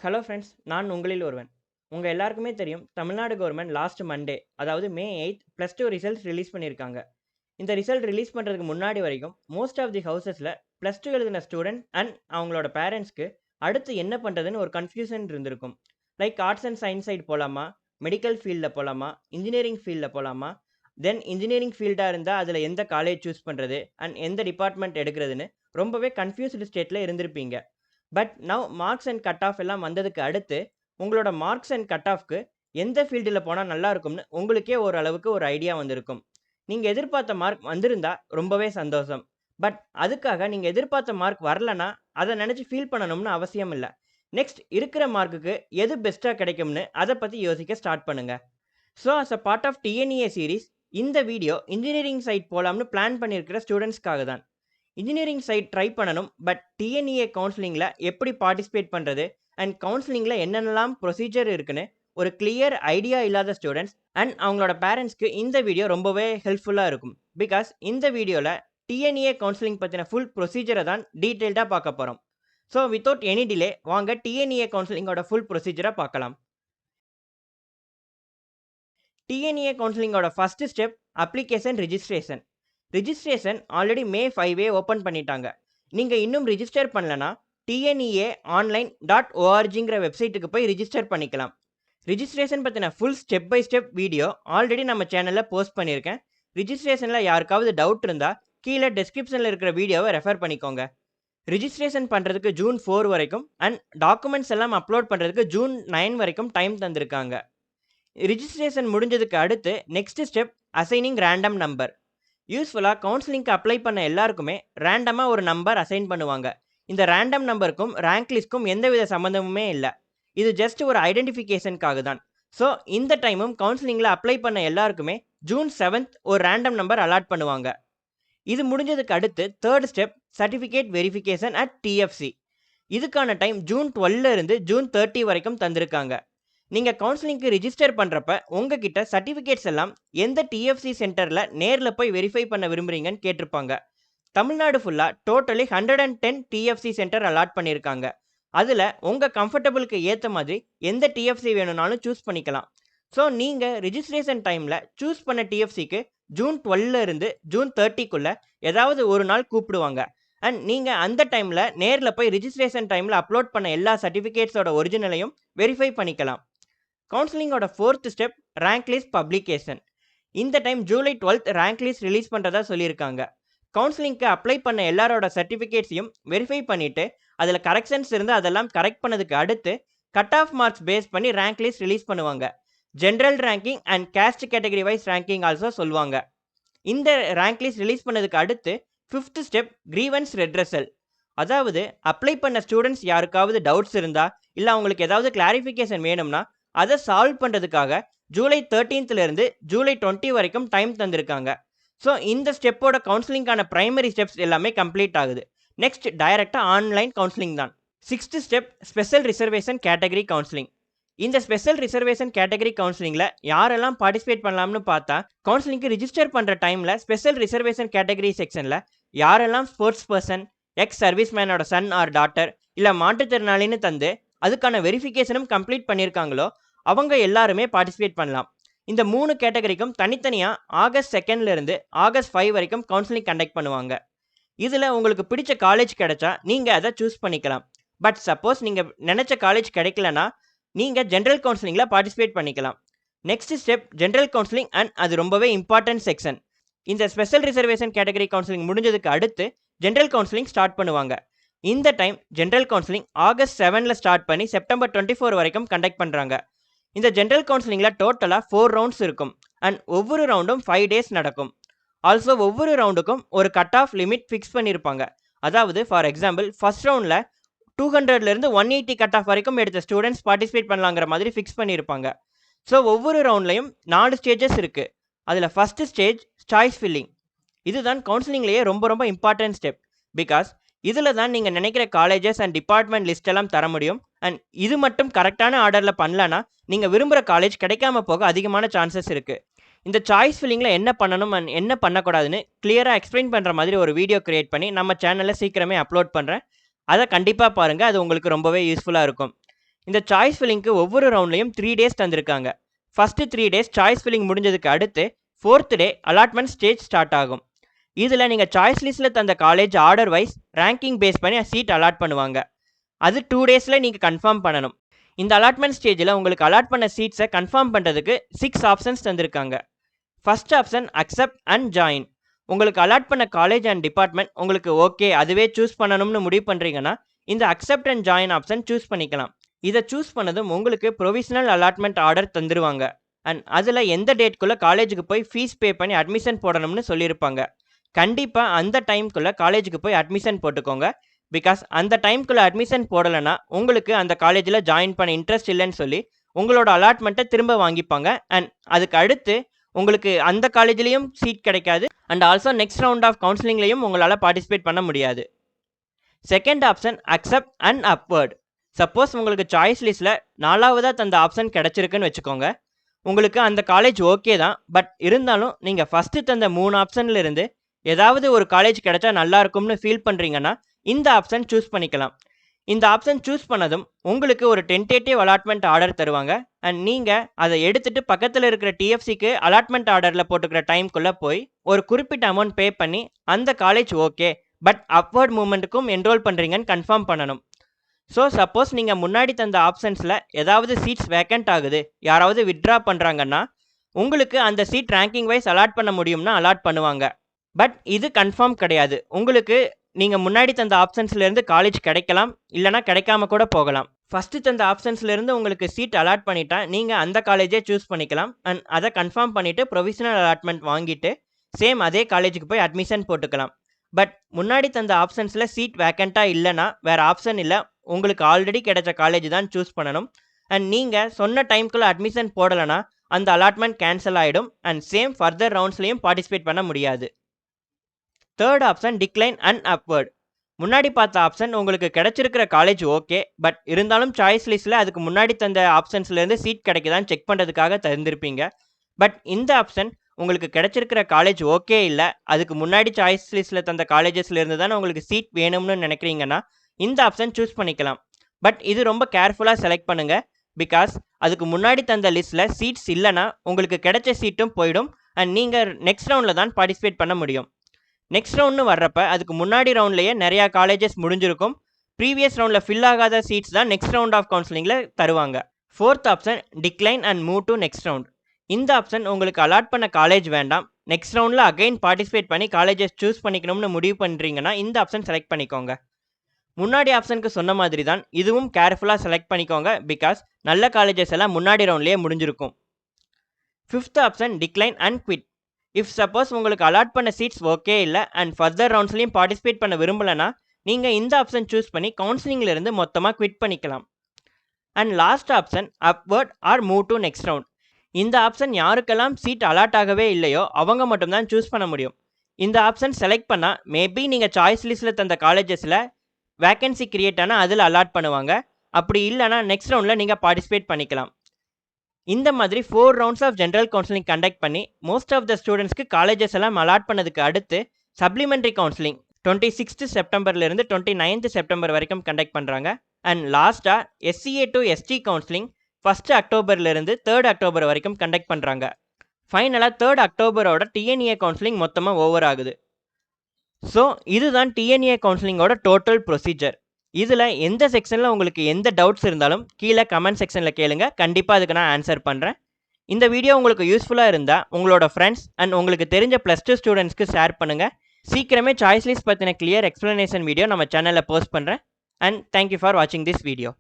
Hello friends, நான் உங்களில் ஒருவன். உங்கள் எல்லாருக்குமே தெரியும், தமிழ்நாடு கவர்மெண்ட் லாஸ்ட் மண்டே, அதாவது May 8 +2 ரிசல்ட்ஸ் ரிலீஸ் பண்ணியிருக்காங்க. இந்த ரிசல்ட் ரிலீஸ் பண்ணுறதுக்கு முன்னாடி வரைக்கும் மோஸ்ட் ஆஃப் தி ஹவுசஸில் +2 எழுதின ஸ்டூடெண்ட் அண்ட் அவங்களோட பேரண்ட்ஸ்க்கு அடுத்து என்ன பண்ணுறதுன்னு ஒரு கன்ஃபியூஷன் இருந்திருக்கும். Like arts and science side போகலாமா, மெடிக்கல் ஃபீல்டில் போகலாமா, இன்ஜினியரிங் ஃபீல்டில் போகலாமா, தென் இன்ஜினியரிங் ஃபீல்டாக இருந்தால் அதில் எந்த காலேஜ் சூஸ் பண்ணுறது அண்ட் எந்த டிபார்ட்மெண்ட் எடுக்கிறதுன்னு ரொம்பவே கன்ஃபியூஸ்டு ஸ்டேட்டில் இருந்திருப்பீங்க. But now marks and cut off எல்லாம் வந்ததுக்கு அடுத்து உங்களோட மார்க்ஸ் அண்ட் கட் ஆஃப்க்கு எந்த ஃபீல்டில் போனால் நல்லா இருக்கும்னு உங்களுக்கே ஓரளவுக்கு ஒரு ஐடியா வந்திருக்கும். நீங்கள் எதிர்பார்த்த மார்க் வந்திருந்தா ரொம்பவே சந்தோஷம். பட் அதுக்காக நீங்கள் எதிர்பார்த்த மார்க் வரலனா அதை நினச்சி ஃபீல் பண்ணணும்னு அவசியம் இல்லை. நெக்ஸ்ட் இருக்கிற மார்க்குக்கு எது பெஸ்ட்டாக கிடைக்கும்னு அதை பற்றி யோசிக்க ஸ்டார்ட் பண்ணுங்கள். So as a part of TNEA series இந்த வீடியோ இன்ஜினியரிங் சைட் போகலாம்னு பிளான் பண்ணியிருக்கிற ஸ்டூடெண்ட்ஸ்க்காக தான். இன்ஜினியரிங் சைட் ட்ரை பண்ணணும், பட் TNEA கவுன்சிலிங்கில் எப்படி பார்ட்டிசிபேட் பண்ணுறது அண்ட் கவுன்சிலிங்கில் என்னென்னலாம் ப்ரொசீஜர் இருக்குன்னு ஒரு கிளியர் ஐடியா இல்லாத ஸ்டூடெண்ட்ஸ் அண்ட் அவங்களோட பேரண்ட்ஸ்க்கு இந்த வீடியோ ரொம்பவே ஹெல்ப்ஃபுல்லாக இருக்கும். பிகாஸ் இந்த வீடியோவில் TNEA கவுன்சிலிங் பற்றின ஃபுல் ப்ரொசீஜரை தான் டீட்டெயில்டாக பார்க்க போகிறோம். ஸோ வித்தவுட் எனி டிலே வாங்க TNEA கவுன்சிலிங்கோட ஃபுல் ப்ரொசீஜரை பார்க்கலாம். TNEA கவுன்சிலிங்கோட first step application registration. Registration already May 5 open பண்ணிட்டாங்க. நீங்கள் இன்னும் ரிஜிஸ்டர் பண்ணலனா tneaonline.orgங்கிற வெப்சைட்டுக்கு போய் ரிஜிஸ்டர் பண்ணிக்கலாம். ரிஜிஸ்ட்ரேஷன் பற்றின full step by step video already நம்ம சேனலில் போஸ்ட் பண்ணியிருக்கேன். ரிஜிஸ்ட்ரேஷனில் யாருக்காவது டவுட் இருந்தால் கீழே டெஸ்கிரிப்ஷனில் இருக்கிற வீடியோவை ரெஃபர் பண்ணிக்கோங்க. ரிஜிஸ்ட்ரேஷன் பண்ணுறதுக்கு June 4 வரைக்கும் அண்ட் டாக்குமெண்ட்ஸ் எல்லாம் அப்லோட் பண்ணுறதுக்கு June 9 வரைக்கும் டைம் தந்திருக்காங்க. ரிஜிஸ்ட்ரேஷன் முடிஞ்சதுக்கு அடுத்து next step assigning random number. யூஸ்ஃபுல்லாக கவுன்சிலிங்க்கு அப்ளை பண்ண எல்லாருக்குமே ரேண்டமாக ஒரு நம்பர் அசைன் பண்ணுவாங்க. இந்த ரேண்டம் நம்பருக்கும் ரேங்க் லிஸ்ட்க்கும் எந்தவித சம்மந்தமுமே இல்லை. இது ஜஸ்ட் ஒரு ஐடென்டிஃபிகேஷனுக்காக தான். ஸோ இந்த டைமும் கவுன்சிலிங்கில் அப்ளை பண்ண எல்லாருக்குமே June 7 ஒரு ரேண்டம் நம்பர் அலாட் பண்ணுவாங்க. இது முடிஞ்சதுக்கு அடுத்து third step certificate verification at TFC. இதுக்கான டைம் June 12 இருந்து June 30 வரைக்கும் தந்திருக்காங்க. நீங்கள் கவுன்சிலிங்க்கு ரிஜிஸ்டர் பண்ணுறப்ப உங்ககிட்ட சர்டிஃபிகேட்ஸ் எல்லாம் எந்த TFC சென்டரில் நேரில் போய் வெரிஃபை பண்ண விரும்புகிறீங்கன்னு கேட்டிருப்பாங்க. தமிழ்நாடு ஃபுல்லாக டோட்டலி 110 TFC சென்டர் அலாட் பண்ணியிருக்காங்க. அதில் உங்கள் கம்ஃபர்டபுளுக்கு ஏற்ற மாதிரி எந்த TFC வேணும்னாலும் சூஸ் பண்ணிக்கலாம். ஸோ நீங்கள் ரிஜிஸ்ட்ரேஷன் டைமில் சூஸ் பண்ண TFCக்கு June 12 இருந்து June 30க்குள்ளே ஏதாவது ஒரு நாள் கூப்பிடுவாங்க. அண்ட் நீங்கள் அந்த டைமில் நேரில் போய் ரிஜிஸ்ட்ரேஷன் டைமில் அப்லோட் பண்ண எல்லா சர்டிஃபிகேட்ஸோட ஒரிஜினலையும் வெரிஃபை பண்ணிக்கலாம். கவுன்சிலிங்கோட fourth step rank list publication. இந்த time July 12 rank list release பண்ணுறதா சொல்லியிருக்காங்க. கவுன்சிலிங்க்கு அப்ளை பண்ண எல்லாரோட சர்டிஃபிகேட்ஸையும் வெரிஃபை பண்ணிவிட்டு அதில் கரெக்ஷன்ஸ் இருந்து அதெல்லாம் கரெக்ட் பண்ணதுக்கு அடுத்து கட் ஆஃப் மார்க்ஸ் பேஸ் பண்ணி ரேங்க் லிஸ்ட் ரிலீஸ் பண்ணுவாங்க. General ranking and caste category wise ranking also சொல்லுவாங்க. இந்த ரேங்க் லிஸ்ட் ரிலீஸ் பண்ணதுக்கு அடுத்து ஃபிஃப்த் ஸ்டெப் கிரீவன்ஸ் ரெட்ரஸல். அதாவது அப்ளை பண்ண ஸ்டூடெண்ட்ஸ் யாருக்காவது டவுட்ஸ் இருந்தால் இல்லை அவங்களுக்கு ஏதாவது கிளாரிஃபிகேஷன் வேணும்னா அதை சால்வ் பண்ணுறதுக்காக July 13 July 20 வரைக்கும் டைம் தந்திருக்காங்க. ஸோ இந்த ஸ்டெப்போட கவுன்சிலிங்கான ப்ரைமரி ஸ்டெப்ஸ் எல்லாமே கம்ப்ளீட் ஆகுது. நெக்ஸ்ட் டைரெக்டாக ஆன்லைன் கவுன்சிலிங் தான். Sixth step special reservation category counselling. இந்த ஸ்பெஷல் ரிசர்வேஷன் கேட்டகரி கவுன்சிலிங்கில் யாரெல்லாம் பார்ட்டிசிபேட் பண்ணலாம்னு பார்த்தா கவுன்சிலிங்க்கு ரிஜிஸ்டர் பண்ணுற டைமில் ஸ்பெஷல் ரிசர்வேஷன் கேட்டகரி செக்ஷனில் யாரெல்லாம் ஸ்போர்ட்ஸ் பர்சன், எக்ஸ் சர்வீஸ் மேனோட சன் ஆர் டாட்டர் இல்லை மாற்றுத்திறனாளின்னு தந்து அதுக்கான வெரிஃபிகேஷனும் கம்ப்ளீட் பண்ணியிருக்காங்களோ அவங்க எல்லாருமே பார்ட்டிசிபேட் பண்ணலாம். இந்த 3 கேட்டகரிக்கும் தனித்தனியாக August 2 இருந்து August 5 வரைக்கும் கவுன்சிலிங் கண்டக்ட் பண்ணுவாங்க. இதில் உங்களுக்கு பிடிச்ச காலேஜ் கிடைச்சா நீங்கள் அதை சூஸ் பண்ணிக்கலாம். பட் சப்போஸ் நீங்கள் நினச்ச காலேஜ் கிடைக்கலனா நீங்கள் ஜென்ரல் கவுன்சிலிங்கில் பார்ட்டிசிபேட் பண்ணிக்கலாம். Next step general counselling and அது ரொம்பவே இம்பார்ட்டன்ட் செக்ஷன். இந்த ஸ்பெஷல் ரிசர்வேஷன் கேட்டகரி கவுன்சிலிங் முடிஞ்சதுக்கு அடுத்து ஜென்ரல் கவுன்சிலிங் ஸ்டார்ட் பண்ணுவாங்க. இந்த time general counselling August 7 start பண்ணி September 24 வரைக்கும் கண்டக்ட் பண்ணுறாங்க. இந்த ஜென்ரல் கவுன்சிலிங்கில் டோட்டலாக 4 ரவுண்ட்ஸ் இருக்கும் அண்ட் ஒவ்வொரு ரவுண்டும் 5 days நடக்கும். ஆல்சோ ஒவ்வொரு ரவுண்டுக்கும் ஒரு கட் ஆஃப் லிமிட் ஃபிக்ஸ் பண்ணியிருப்பாங்க. அதாவது ஃபார் எக்ஸாம்பிள் ஃபர்ஸ்ட் ரவுண்டில் 200லேருந்து 180 கட் ஆஃப் வரைக்கும் எடுத்த ஸ்டூடெண்ட்ஸ் பார்ட்டிசிபேட் பண்ணலாங்கிற மாதிரி ஃபிக்ஸ் பண்ணியிருப்பாங்க. ஸோ ஒவ்வொரு ரவுண்ட்லையும் 4 ஸ்டேஜஸ் இருக்குது. அதில் ஃபஸ்ட்டு ஸ்டேஜ் சாய்ஸ் ஃபில்லிங். இதுதான் கவுன்சிலிங்லேயே ரொம்ப ரொம்ப இம்பார்ட்டன்ட் ஸ்டெப். பிகாஸ் இதில் தான் நீங்கள் நினைக்கிற காலேஜஸ் அண்ட் டிபார்ட்மெண்ட் லிஸ்ட் எல்லாம் தர முடியும். அண்ட் இது மட்டும் கரெக்டான ஆர்டரில் பண்ணலன்னா நீங்கள் விரும்புகிற காலேஜ் கிடைக்காம போக அதிகமான சான்சஸ் இருக்குது. இந்த சாய்ஸ் ஃபில்லிங்கில் என்ன பண்ணணும் அண்ட் என்ன பண்ணக்கூடாதுன்னு கிளியராக எக்ஸ்பிளைன் பண்ணுற மாதிரி ஒரு வீடியோ கிரியேட் பண்ணி நம்ம சேனலில் சீக்கிரமே அப்லோட் பண்ணுறேன். அதை கண்டிப்பாக பாருங்கள். அது உங்களுக்கு ரொம்பவே யூஸ்ஃபுல்லாக இருக்கும். இந்த சாய்ஸ் ஃபில்லிங்க்கு ஒவ்வொரு ரவுண்ட்லையும் 3 டேஸ் தந்திருக்காங்க. ஃபஸ்ட்டு 3 டேஸ் சாய்ஸ் ஃபில்லிங் முடிஞ்சதுக்கு அடுத்து 4th டே அலாட்மெண்ட் ஸ்டேஜ் ஸ்டார்ட் ஆகும். இதில் நீங்கள் சாய்ஸ் லிஸ்ட்டில் தந்த college order wise ranking base பண்ணி சீட் அலாட் பண்ணுவாங்க. அது 2 டேஸில் நீங்கள் கன்ஃபார்ம் பண்ணணும். இந்த அலாட்மெண்ட் ஸ்டேஜில் உங்களுக்கு அலாட் பண்ண சீட்ஸை கன்ஃபார்ம் பண்ணுறதுக்கு 6 ஆப்ஷன்ஸ் தந்திருக்காங்க. First option accept and join. உங்களுக்கு அலாட் பண்ண காலேஜ் அண்ட் டிபார்ட்மெண்ட் உங்களுக்கு ஓகே அதுவே சூஸ் பண்ணணும்னு முடிவு பண்ணுறீங்கன்னா இந்த accept and join option choose பண்ணிக்கலாம். இதை சூஸ் பண்ணதும் உங்களுக்கு ப்ரொவிஷனல் அலாட்மெண்ட் ஆர்டர் தந்துடுவாங்க. அண்ட் அதில் எந்த டேட்குள்ளே காலேஜுக்கு போய் ஃபீஸ் பே பண்ணி அட்மிஷன் போடணும்னு சொல்லியிருப்பாங்க. கண்டிப்பாக அந்த டைம்குள்ளே காலேஜுக்கு போய் அட்மிஷன் போட்டுக்கோங்க. பிகாஸ் அந்த டைம்குள்ளே அட்மிஷன் போடலைன்னா உங்களுக்கு அந்த காலேஜில் ஜாயின் பண்ண இன்ட்ரெஸ்ட் இல்லைன்னு சொல்லி உங்களோட அலாட்மெண்ட்டை திரும்ப வாங்கிப்பாங்க. அண்ட் அதுக்கு அடுத்து உங்களுக்கு அந்த காலேஜ்லேயும் சீட் கிடைக்காது. And also next round of கவுன்சிலிங்லையும் உங்களால் பார்ட்டிசிபேட் பண்ண முடியாது. Second option accept and upward. Suppose உங்களுக்கு சாய்ஸ் லிஸ்ட்டில் 4வதாக தந்த ஆப்ஷன் கிடச்சிருக்குன்னு வச்சுக்கோங்க. உங்களுக்கு அந்த காலேஜ் ஓகே தான், பட் இருந்தாலும் நீங்கள் ஃபஸ்ட்டு தந்த 3 ஆப்ஷனில் இருந்து ஏதாவது ஒரு காலேஜ் கிடைச்சா நல்லா இருக்கும்னு ஃபீல் பண்ணுறீங்கன்னா இந்த ஆப்ஷன் சூஸ் பண்ணிக்கலாம். இந்த ஆப்ஷன் சூஸ் பண்ணதும் உங்களுக்கு ஒரு டென்டேட்டிவ் அலாட்மெண்ட் ஆர்டர் தருவாங்க. அண்ட் நீங்கள் அதை எடுத்துகிட்டு பக்கத்தில் இருக்கிற டிஎஃப்சிக்கு அலாட்மெண்ட் ஆர்டரில் போட்டுக்கிற டைம்குள்ளே போய் ஒரு குறிப்பிட்ட அமௌண்ட் பே பண்ணி அந்த காலேஜ் ஓகே பட் அப்வர்ட் மூமெண்ட்டுக்கும் என்ரோல் பண்ணுறீங்கன்னு கன்ஃபார்ம் பண்ணணும். ஸோ சப்போஸ் நீங்கள் முன்னாடி தந்த ஆப்ஷன்ஸில் ஏதாவது சீட்ஸ் வேக்கண்ட் ஆகுது, யாராவது வித்ட்ரா பண்ணுறாங்கன்னா உங்களுக்கு அந்த சீட் ரேங்கிங் வைஸ் அலாட் பண்ண முடியும்னா அலாட் பண்ணுவாங்க. பட் இது கன்ஃபார்ம் கிடையாது. உங்களுக்கு நீங்கள் முன்னாடி தந்த ஆப்ஷன்ஸ்லேருந்து காலேஜ் கிடைக்கலாம், இல்லைனா கிடைக்காம கூட போகலாம். ஃபஸ்ட்டு தந்த ஆப்ஷன்ஸ்லேருந்து உங்களுக்கு சீட் அலாட் பண்ணிட்டா நீங்கள் அந்த காலேஜே சூஸ் பண்ணிக்கலாம். அண்ட் அதை கன்ஃபார்ம் பண்ணிவிட்டு ப்ரொவிஷனல் அலாட்மெண்ட் வாங்கிட்டு சேம் அதே காலேஜுக்கு போய் அட்மிஷன் போட்டுக்கலாம். பட் முன்னாடி தந்த ஆப்ஷன்ஸில் சீட் வேக்கண்ட்டாக இல்லைனா வேறு ஆப்ஷன் இல்லை, உங்களுக்கு ஆல்ரெடி கிடைச்ச காலேஜ் தான் சூஸ் பண்ணணும். அண்ட் நீங்கள் சொன்ன டைம்குள்ளே அட்மிஷன் போடலைன்னா அந்த அலாட்மெண்ட் கேன்சல் ஆகிடும். அண்ட் சேம் ஃபர்தர் ரவுண்ட்ஸ்லையும் பார்ட்டிசிபேட் பண்ண முடியாது. Third option decline and upward. முன்னாடி பார்த்த ஆப்ஷன் உங்களுக்கு கிடைச்சிருக்கிற காலேஜ் ஓகே, பட் இருந்தாலும் சாய்ஸ் லிஸ்ட்டில் அதுக்கு முன்னாடி தந்த ஆப்ஷன்ஸ்லேருந்து சீட் கிடைக்குதான்னு செக் பண்ணுறதுக்காக தந்திருப்பீங்க. பட் இந்த ஆப்ஷன் உங்களுக்கு கிடைச்சிருக்கிற காலேஜ் ஓகே இல்லை, அதுக்கு முன்னாடி சாய்ஸ் லிஸ்ட்டில் தந்த காலேஜஸ்லேருந்து தானே உங்களுக்கு சீட் வேணும்னு நினைக்கிறீங்கன்னா இந்த ஆப்ஷன் சூஸ் பண்ணிக்கலாம். பட் இது ரொம்ப கேர்ஃபுல்லாக செலக்ட் பண்ணுங்கள். பிகாஸ் அதுக்கு முன்னாடி தந்த லிஸ்ட்டில் சீட்ஸ் இல்லைனா உங்களுக்கு கிடைச்ச சீட்டும் போயிடும். அண்ட் நீங்கள் நெக்ஸ்ட் ரவுண்டில் தான் பார்ட்டிசிபேட் பண்ண முடியும். நெக்ஸ்ட் ரவுண்ட்னு வர்றப்ப அதுக்கு முன்னாடி ரவுண்ட்லேயே நிறையா காலேஜஸ் முடிஞ்சிருக்கும். ப்ரீவியஸ் ரவுண்டில் ஃபில் ஆகாத சீட்ஸ் தான் நெக்ஸ்ட் ரவுண்ட் ஆஃப் கவுன்சிலிங்கில் தருவாங்க. Fourth option decline and move to next round. இந்த ஆப்ஷன் உங்களுக்கு அலாட் பண்ண காலேஜ் வேண்டாம், நெக்ஸ்ட் ரவுண்டில் அகைன் பார்ட்டிசிபேட் பண்ணி காலேஜஸ் சூஸ் பண்ணிக்கணும்னு முடிவு பண்ணுறீங்கன்னா இந்த ஆப்ஷன் செலக்ட் பண்ணிக்கோங்க. முன்னாடி ஆப்ஷனுக்கு சொன்ன மாதிரி தான் இதுவும் கேர்ஃபுல்லாக செலக்ட் பண்ணிக்கோங்க. பிகாஸ் நல்ல காலேஜஸ் எல்லாம் முன்னாடி ரவுண்ட்லேயே முடிஞ்சிருக்கும். Fifth option decline and quit. If suppose உங்களுக்கு அலாட் பண்ண சீட்ஸ் ஓகே இல்லை அண்ட் ஃபர்தர் ரவுண்ட்ஸ்லையும் பார்ட்டிசிபேட் பண்ண விரும்பலைன்னா நீங்கள் இந்த ஆப்ஷன் சூஸ் பண்ணி கவுன்சிலிங்கிலிருந்து மொத்தமாக குவிட் பண்ணிக்கலாம். And last option upward or move to next round. இந்த ஆப்ஷன் யாருக்கெல்லாம் சீட் அலாட் ஆகவே இல்லையோ அவங்க மட்டும்தான் சூஸ் பண்ண முடியும். இந்த ஆப்ஷன் செலக்ட் பண்ணால் மேபி நீங்கள் சாய்ஸ் லிஸ்ட்டில் தந்த காலேஜஸில் வேக்கன்சி கிரியேட் ஆனால் அதில் அலாட் பண்ணுவாங்க. அப்படி இல்லைனா நெக்ஸ்ட் ரவுண்டில் நீங்கள் பார்ட்டிசிபேட் பண்ணிக்கலாம். இந்த மாதிரி 4 rounds of general counselling conduct பண்ணி மோஸ்ட் ஆஃப் த ஸ்டூடெண்ட்ஸ்க்கு காலேஜஸ் எல்லாம் அலாட் பண்ணதுக்கு அடுத்து சப்ளிமெண்ட்ரி கவுன்சிலிங் 26th செப்டம்பர்லேருந்து 29th செப்டம்பர் வரைக்கும் கண்டக்ட் பண்ணுறாங்க. அண்ட் லாஸ்ட்டாக SCA to ST counselling 1st அக்டோபர்லேருந்து 3rd அக்டோபர் வரைக்கும் கண்டக்ட் பண்ணுறாங்க. ஃபைனலாக 3rd அக்டோபரோட TNEA கவுன்சிலிங் மொத்தமாக ஓவர் ஆகுது. ஸோ இதுதான் TNEA கவுன்சிலிங்கோட டோட்டல் ப்ரொசீஜர். இதில் எந்த செக்ஷனில் உங்களுக்கு எந்த டவுட்ஸ் இருந்தாலும் கீழே கமெண்ட் செக்ஷனில் கேளுங்க, கண்டிப்பாக அதுக்கு நான் ஆன்சர் பண்ணுறேன். இந்த வீடியோ உங்களுக்கு யூஸ்ஃபுல்லாக இருந்தால் உங்களோட ஃப்ரெண்ட்ஸ் அண்ட் உங்களுக்கு தெரிஞ்ச +2 ஸ்டூடெண்ட்ஸ்க்கு ஷேர் பண்ணுங்கள். சீக்கிரமே சாய்ஸ் லிஸ்ட் பற்றின கிளியர் எக்ஸ்ப்ளனேஷன் வீடியோ நம்ம சேனலில் போஸ்ட் பண்ணுறேன். அண்ட் தேங்க்யூ ஃபார் வாட்சிங் திஸ் வீடியோ.